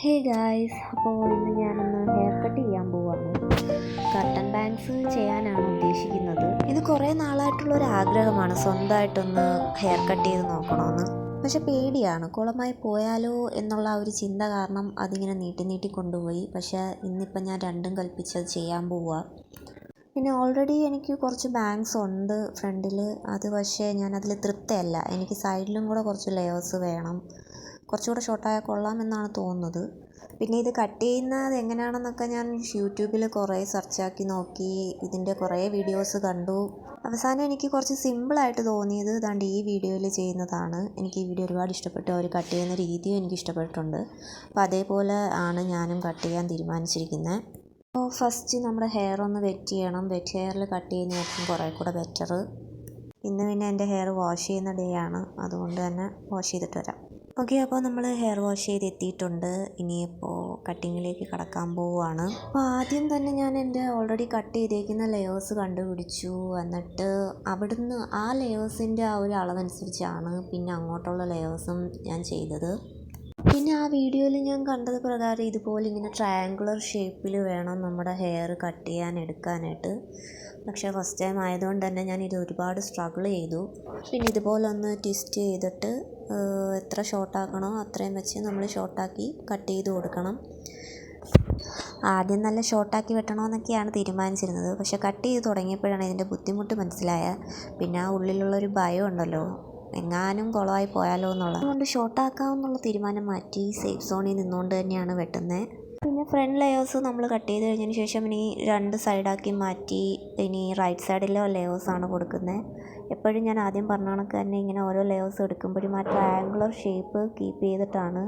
Hey guys, അപ്പോൾ ഇന്ന് ഞാനൊന്ന് ഹെയർ കട്ട് ചെയ്യാൻ പോവാണ്. കട്ടൻ ബാങ്ക്സ് ചെയ്യാനാണ് ഉദ്ദേശിക്കുന്നത്. ഇത് കുറേ നാളായിട്ടുള്ളൊരു ആഗ്രഹമാണ്, സ്വന്തമായിട്ടൊന്ന് ഹെയർ കട്ട് ചെയ്ത് നോക്കണമെന്ന്. പക്ഷെ പേടിയാണ്, കുളമായി പോയാലോ എന്നുള്ള ഒരു ചിന്ത കാരണം അതിങ്ങനെ നീട്ടി കൊണ്ടുപോയി. പക്ഷേ ഇന്നിപ്പം ഞാൻ രണ്ടും കൽപ്പിച്ചത് ചെയ്യാൻ പോവുക. പിന്നെ ഓൾറെഡി എനിക്ക് കുറച്ച് ബാങ്ക്സ് ഉണ്ട് ഫ്രണ്ടിൽ. അത് പക്ഷേ ഞാനതിൽ തൃപ്തയല്ല. എനിക്ക് സൈഡിലും കൂടെ കുറച്ച് ലെയേഴ്സ് വേണം. കുറച്ചുകൂടെ ഷോർട്ടായാൽ കൊള്ളാമെന്നാണ് തോന്നുന്നത്. പിന്നെ ഇത് കട്ട് ചെയ്യുന്നത് എങ്ങനെയാണെന്നൊക്കെ ഞാൻ യൂട്യൂബിൽ കുറേ സെർച്ചാക്കി നോക്കി. ഇതിൻ്റെ കുറേ വീഡിയോസ് കണ്ടു. അവസാനം എനിക്ക് കുറച്ച് സിമ്പിളായിട്ട് തോന്നിയത് ദാണ്ട് ഈ വീഡിയോയിൽ ചെയ്യുന്നതാണ്. എനിക്ക് ഈ വീഡിയോ ഒരുപാട് ഇഷ്ടപ്പെട്ടു. അവർ കട്ട് ചെയ്യുന്ന രീതിയും എനിക്ക് ഇഷ്ടപ്പെട്ടിട്ടുണ്ട്. അപ്പോൾ അതേപോലെ ആണ് ഞാനും കട്ട് ചെയ്യാൻ തീരുമാനിച്ചിരിക്കുന്നത്. അപ്പോൾ ഫസ്റ്റ് നമ്മുടെ ഹെയർ ഒന്ന് വെറ്റ് ചെയ്യണം. വെറ്റ് ഹെയറിൽ കട്ട് ചെയ്യുന്നതായിരിക്കും കുറേ കൂടെ ബെറ്റർ. ഇന്ന് പിന്നെ എൻ്റെ ഹെയർ വാഷ് ചെയ്യുന്ന ഡേ ആണ്, അതുകൊണ്ട് തന്നെ വാഷ് ചെയ്തിട്ട് വരാം. ഓക്കെ, അപ്പോൾ നമ്മൾ ഹെയർ വാഷ് ചെയ്ത് എത്തിയിട്ടുണ്ട്. ഇനിയിപ്പോൾ കട്ടിങ്ങിലേക്ക് കടക്കാൻ പോവുകയാണ്. അപ്പോൾ ആദ്യം തന്നെ ഞാൻ എൻ്റെ ഓൾറെഡി കട്ട് ചെയ്തേക്കുന്ന ലെയേഴ്സ് കണ്ടുപിടിച്ചു. എന്നിട്ട് അവിടുന്ന് ആ ലെയേഴ്സിൻ്റെ ആ ഒരു അളവനുസരിച്ചാണ് പിന്നെ അങ്ങോട്ടുള്ള ലെയേഴ്സും ഞാൻ ചെയ്തത്. പിന്നെ ആ വീഡിയോയിൽ ഞാൻ കണ്ടത് പ്രകാരം ഇതുപോലെ ഇങ്ങനെ ട്രയാങ്കുലർ ഷേപ്പിൽ വേണം നമ്മുടെ ഹെയർ കട്ട് ചെയ്യാൻ എടുക്കാനായിട്ട്. പക്ഷേ ഫസ്റ്റ് ടൈം ആയതുകൊണ്ട് തന്നെ ഞാൻ ഇത് ഒരുപാട് സ്ട്രഗിൾ ചെയ്തു. പിന്നെ ഇതുപോലെ ഒന്ന് ട്വിസ്റ്റ് ചെയ്തിട്ട് എത്ര ഷോർട്ടാക്കണോ അത്രയും വെച്ച് നമ്മൾ ഷോർട്ടാക്കി കട്ട് ചെയ്ത് കൊടുക്കണം. ആദ്യം നല്ല ഷോർട്ടാക്കി വെട്ടണമെന്നൊക്കെയാണ് തീരുമാനിച്ചിരുന്നത്. പക്ഷേ കട്ട് ചെയ്ത് തുടങ്ങിയപ്പോഴാണ് ഇതിൻ്റെ ബുദ്ധിമുട്ട് മനസ്സിലായത്. പിന്നെ ആ ഉള്ളിലുള്ളൊരു ഭയം ഉണ്ടല്ലോ, എങ്ങാനും കുളമായി പോയാലോ എന്നുള്ളത്. അതുകൊണ്ട് ഷോർട്ടാക്കാമെന്നുള്ള തീരുമാനം മാറ്റി സേഫ് സോണിൽ നിന്നുകൊണ്ട് തന്നെയാണ് വെട്ടുന്നത്. പിന്നെ ഫ്രണ്ട് ലെയേഴ്സ് നമ്മൾ കട്ട് ചെയ്ത് കഴിഞ്ഞതിന് ശേഷം ഇനി രണ്ട് സൈഡാക്കി മാറ്റി ഇനി റൈറ്റ് സൈഡിലെ ലെയേഴ്സാണ് കൊടുക്കുന്നത്. എപ്പോഴും ഞാൻ ആദ്യം പറഞ്ഞ കണക്ക് തന്നെ ഇങ്ങനെ ഓരോ ലെയേഴ്സ് എടുക്കുമ്പോഴും ആ ട്രയാങ്കുലർ ഷേപ്പ് കീപ്പ് ചെയ്തിട്ടാണ്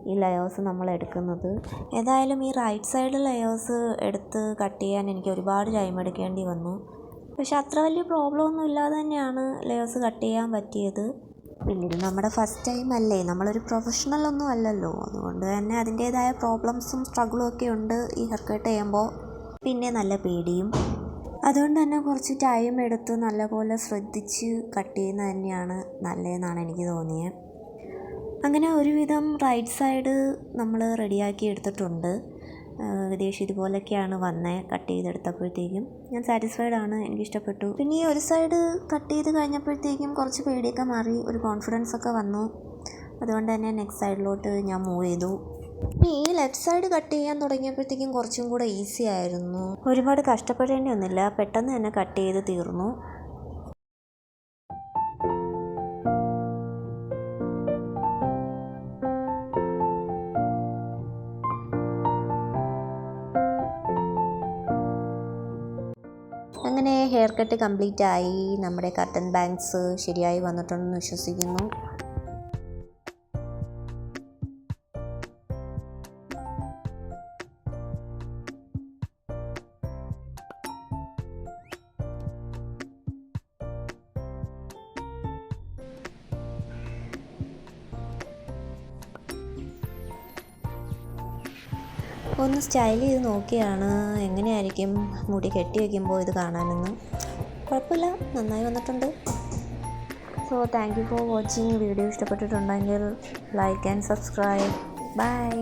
ഈ ലെയേഴ്സ് നമ്മൾ എടുക്കുന്നത്. ഏതായാലും ഈ റൈറ്റ് സൈഡ് ലെയേഴ്സ് എടുത്ത് കട്ട് ചെയ്യാൻ എനിക്ക് ഒരുപാട് ടൈം എടുക്കേണ്ടി വന്നു. പക്ഷെ അത്ര വലിയ പ്രോബ്ലം ഒന്നും ഇല്ലാതെ തന്നെയാണ് ലെയേഴ്സ് കട്ട് ചെയ്യാൻ പറ്റിയത്. പിന്നെ ഇത് നമ്മുടെ ഫസ്റ്റ് ടൈം അല്ലേ, നമ്മളൊരു പ്രൊഫഷണൽ ഒന്നും അല്ലല്ലോ. അതുകൊണ്ട് തന്നെ അതിൻ്റേതായ പ്രോബ്ലംസും സ്ട്രഗിളും ഒക്കെ ഉണ്ട് ഈ ഹെയർ കട്ട് ചെയ്യുമ്പോൾ. പിന്നെ നല്ല പേടിയും. അതുകൊണ്ട് തന്നെ കുറച്ച് ടൈം എടുത്ത് നല്ലപോലെ ശ്രദ്ധിച്ച് കട്ട് ചെയ്യുന്നത് തന്നെയാണ് നല്ലതെന്നാണ് എനിക്ക് തോന്നിയത്. അങ്ങനെ ഒരുവിധം റൈറ്റ് സൈഡ് നമ്മൾ റെഡിയാക്കി എടുത്തിട്ടുണ്ട്. ഏകദേശം ഇതുപോലൊക്കെയാണ് വന്നത്. കട്ട് ചെയ്തെടുത്തപ്പോഴത്തേക്കും ഞാൻ സാറ്റിസ്ഫൈഡ് ആണ്, എനിക്കിഷ്ടപ്പെട്ടു. പിന്നെ ഈ ഒരു സൈഡ് കട്ട് ചെയ്ത് കഴിഞ്ഞപ്പോഴത്തേക്കും കുറച്ച് പേടിയൊക്കെ മാറി, ഒരു കോൺഫിഡൻസ് ഒക്കെ വന്നു. അതുകൊണ്ട് തന്നെ നെക്സ്റ്റ് സൈഡിലോട്ട് ഞാൻ മൂവ് ചെയ്തു. ഈ ലെഫ്റ്റ് സൈഡ് കട്ട് ചെയ്യാൻ തുടങ്ങിയപ്പോഴത്തേക്കും കുറച്ചും കൂടെ ഈസി ആയിരുന്നു. ഒരുപാട് കഷ്ടപ്പെടേണ്ടി വന്നില്ല, പെട്ടെന്ന് തന്നെ കട്ട് ചെയ്ത് തീർന്നു. അങ്ങനെ ഹെയർ കട്ട് കംപ്ലീറ്റ് ആയി. നമ്മുടെ കട്ടൻ ബാങ്ക്സ് ശരിയായി വന്നിട്ടുണ്ടെന്ന് വിശ്വസിക്കുന്നു. ഒന്ന് സ്റ്റൈൽ ചെയ്ത് നോക്കിയാണ് എങ്ങനെയായിരിക്കും മുടി കെട്ടി വയ്ക്കുമ്പോൾ ഇത് കാണാനെന്ന്. കുഴപ്പമില്ല, നന്നായി വന്നിട്ടുണ്ട്. So thank you for watching. Video ഇഷ്ടപ്പെട്ടിട്ടുണ്ടെങ്കിൽ ലൈക്ക് ആൻഡ് സബ്സ്ക്രൈബ്. ബൈ.